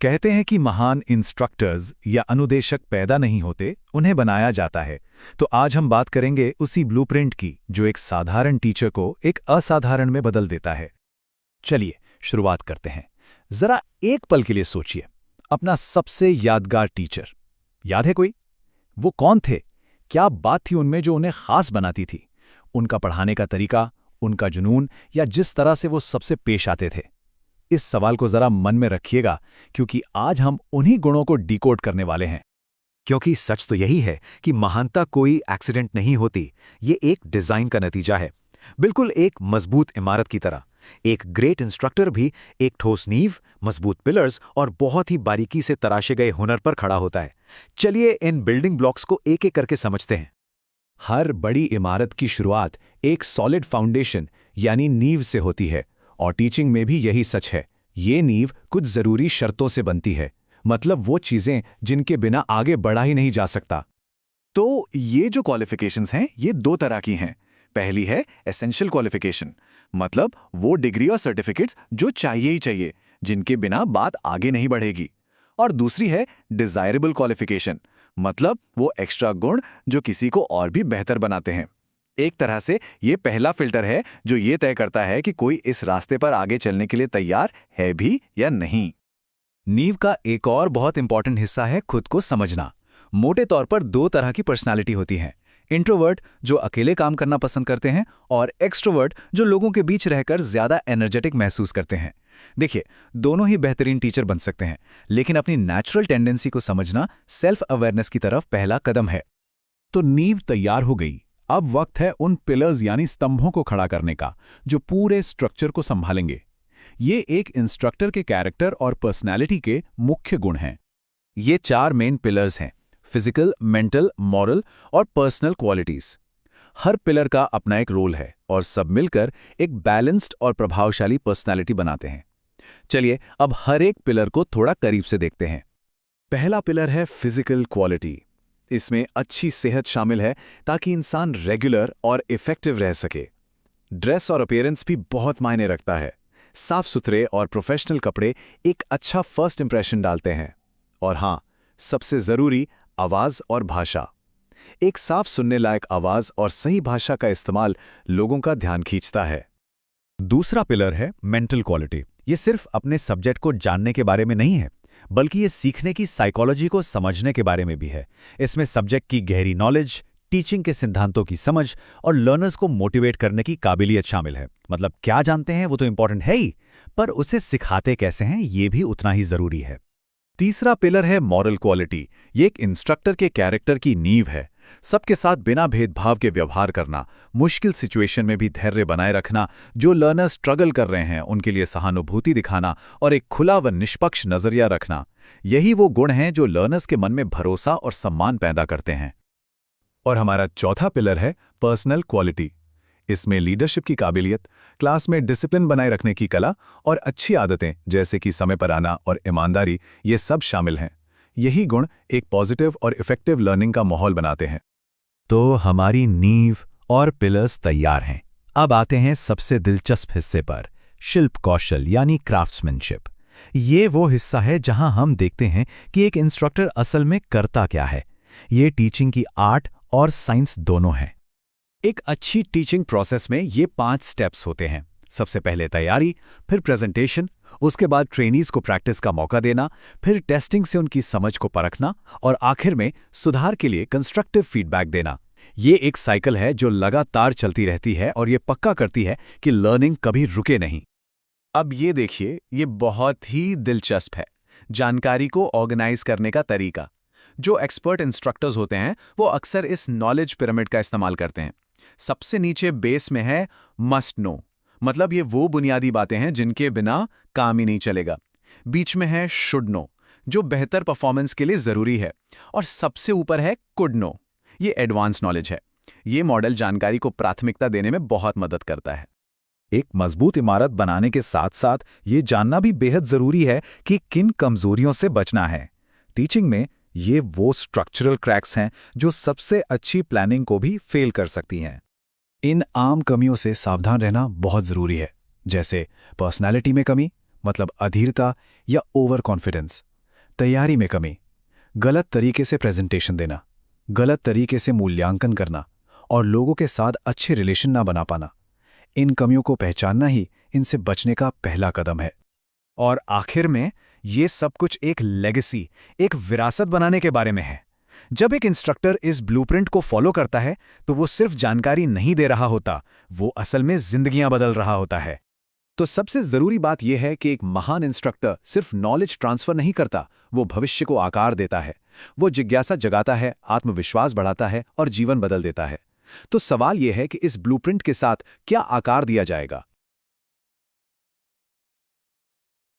कहते हैं कि महान इंस्ट्रक्टर्स या अनुदेशक पैदा नहीं होते, उन्हें बनाया जाता है। तो आज हम बात करेंगे उसी ब्लूप्रिंट की जो एक साधारण टीचर को एक असाधारण में बदल देता है। चलिए शुरुआत करते हैं। जरा एक पल के लिए सोचिए, अपना सबसे यादगार टीचर याद है कोई? वो कौन थे? क्या बात थी उनमें जो उन्हें खास बनाती थी? उनका पढ़ाने का तरीका, उनका जुनून, या जिस तरह से वो सबसे पेश आते थे? इस सवाल को जरा मन में रखिएगा, क्योंकि आज हम उन्हीं गुणों को डिकोड करने वाले हैं। क्योंकि सच तो यही है कि महानता कोई एक्सीडेंट नहीं होती, ये एक डिजाइन का नतीजा है, बिल्कुल एक मजबूत इमारत की तरह। एक ग्रेट इंस्ट्रक्टर भी एक ठोस नींव, मजबूत पिलर्स और बहुत ही बारीकी से तराशे गए हुनर पर खड़ा होता है। चलिए इन बिल्डिंग ब्लॉक्स को एक एक करके समझते हैं। हर बड़ी इमारत की शुरुआत एक सॉलिड फाउंडेशन यानी नींव से होती है, और टीचिंग में भी यही सच है। ये नींव कुछ जरूरी शर्तों से बनती है, मतलब वो चीजें जिनके बिना आगे बढ़ा ही नहीं जा सकता। तो ये जो क्वालिफिकेशंस हैं, ये दो तरह की हैं। पहली है एसेंशियल क्वालिफिकेशन, मतलब वो डिग्री और सर्टिफिकेट्स जो चाहिए ही चाहिए, जिनके बिना बात आगे नहीं बढ़ेगी। और दूसरी है डिजायरेबल क्वालिफिकेशन, मतलब वो एक्स्ट्रा गुण जो किसी को और भी बेहतर बनाते हैं। एक तरह से ये पहला फिल्टर है जो ये तय करता है कि कोई इस रास्ते पर आगे चलने के लिए तैयार है भी या नहीं। नींव का एक और बहुत इंपॉर्टेंट हिस्सा है खुद को समझना। मोटे तौर पर दो तरह की पर्सनालिटी होती हैं, इंट्रोवर्ट जो अकेले काम करना पसंद करते हैं, और एक्सट्रोवर्ट जो लोगों के बीच रहकर ज्यादा एनर्जेटिक महसूस करते हैं। देखिए, दोनों ही बेहतरीन टीचर बन सकते हैं, लेकिन अपनी नेचुरल टेंडेंसी को समझना सेल्फ अवेयरनेस की तरफ पहला कदम है। तो नींव तैयार हो गई, अब वक्त है उन पिलर्स यानी स्तंभों को खड़ा करने का, जो पूरे स्ट्रक्चर को संभालेंगे। ये एक इंस्ट्रक्टर के कैरेक्टर और पर्सनैलिटी के मुख्य गुण हैं। ये चार मेन पिलर्स हैं: फिजिकल, मेंटल, मॉरल और पर्सनल क्वालिटीज। हर पिलर का अपना एक रोल है और सब मिलकर एक बैलेंस्ड और प्रभावशाली पर्सनैलिटी बनाते हैं। चलिए अब हर एक पिलर को थोड़ा करीब से देखते हैं। पहला पिलर है फिजिकल क्वालिटी। इसमें अच्छी सेहत शामिल है ताकि इंसान रेगुलर और इफेक्टिव रह सके। ड्रेस और अपीयरेंस भी बहुत मायने रखता है। साफ सुथरे और प्रोफेशनल कपड़े एक अच्छा फर्स्ट इंप्रेशन डालते हैं। और हाँ, सबसे जरूरी आवाज और भाषा। एक साफ सुनने लायक आवाज और सही भाषा का इस्तेमाल लोगों का ध्यान खींचता है। दूसरा पिलर है मेंटल क्वालिटी। ये सिर्फ अपने सब्जेक्ट को जानने के बारे में नहीं है, बल्कि ये सीखने की साइकोलॉजी को समझने के बारे में भी है। इसमें सब्जेक्ट की गहरी नॉलेज, टीचिंग के सिद्धांतों की समझ और लर्नर्स को मोटिवेट करने की काबिलियत शामिल है। मतलब क्या जानते हैं वो तो इंपॉर्टेंट है ही, पर उसे सिखाते कैसे हैं ये भी उतना ही जरूरी है। तीसरा पिलर है मॉरल क्वालिटी। ये एक इंस्ट्रक्टर के कैरेक्टर की नींव है। सबके साथ बिना भेदभाव के व्यवहार करना, मुश्किल सिचुएशन में भी धैर्य बनाए रखना, जो लर्नर स्ट्रगल कर रहे हैं उनके लिए सहानुभूति दिखाना और एक खुला व निष्पक्ष नजरिया रखना। यही वो गुण हैं जो लर्नर्स के मन में भरोसा और सम्मान पैदा करते हैं। और हमारा चौथा पिलर है पर्सनल क्वालिटी। इसमें लीडरशिप की काबिलियत, क्लास में डिसिप्लिन बनाए रखने की कला और अच्छी आदतें जैसे कि समय पर आना और ईमानदारी, ये सब शामिल हैं। यही गुण एक पॉजिटिव और इफेक्टिव लर्निंग का माहौल बनाते हैं। तो हमारी नींव और पिलर्स तैयार हैं। अब आते हैं सबसे दिलचस्प हिस्से पर, शिल्प कौशल यानी क्राफ्ट्समैनशिप। ये वो हिस्सा है जहां हम देखते हैं कि एक इंस्ट्रक्टर असल में करता क्या है। ये टीचिंग की आर्ट और साइंस दोनों है। एक अच्छी टीचिंग प्रोसेस में ये 5 स्टेप्स होते हैं। सबसे पहले तैयारी, फिर प्रेजेंटेशन, उसके बाद ट्रेनीज को प्रैक्टिस का मौका देना, फिर टेस्टिंग से उनकी समझ को परखना और आखिर में सुधार के लिए कंस्ट्रक्टिव फीडबैक देना। ये एक साइकिल है जो लगातार चलती रहती है और ये पक्का करती है कि लर्निंग कभी रुके नहीं। अब ये देखिए, ये बहुत ही दिलचस्प है, जानकारी को ऑर्गेनाइज करने का तरीका। जो एक्सपर्ट इंस्ट्रक्टर्स होते हैं वो अक्सर इस नॉलेज पिरामिड का इस्तेमाल करते हैं। सबसे नीचे बेस में है मस्ट नो, मतलब ये वो बुनियादी बातें हैं जिनके बिना काम ही नहीं चलेगा। बीच में है शुड नो, जो बेहतर परफॉर्मेंस के लिए जरूरी है। और सबसे ऊपर है कुड नो, ये एडवांस नॉलेज है। ये मॉडल जानकारी को प्राथमिकता देने में बहुत मदद करता है। एक मजबूत इमारत बनाने के साथ साथ ये जानना भी बेहद जरूरी है कि किन कमजोरियों से बचना है। टीचिंग में ये वो स्ट्रक्चरल क्रैक्स हैं जो सबसे अच्छी प्लानिंग को भी फेल कर सकती हैं। इन आम कमियों से सावधान रहना बहुत जरूरी है, जैसे पर्सनालिटी में कमी, मतलब अधीरता या ओवर कॉन्फिडेंस, तैयारी में कमी, गलत तरीके से प्रेजेंटेशन देना, गलत तरीके से मूल्यांकन करना और लोगों के साथ अच्छे रिलेशन ना बना पाना। इन कमियों को पहचानना ही इनसे बचने का पहला कदम है। और आखिर में ये सब कुछ एक लेगेसी, एक विरासत बनाने के बारे में है। जब एक इंस्ट्रक्टर इस ब्लूप्रिंट को फॉलो करता है तो वो सिर्फ जानकारी नहीं दे रहा होता, वो असल में जिंदगियां बदल रहा होता है। तो सबसे जरूरी बात यह है कि एक महान इंस्ट्रक्टर सिर्फ नॉलेज ट्रांसफर नहीं करता, वो भविष्य को आकार देता है। वो जिज्ञासा जगाता है, आत्मविश्वास बढ़ाता है और जीवन बदल देता है। तो सवाल यह है कि इस ब्लूप्रिंट के साथ क्या आकार दिया जाएगा?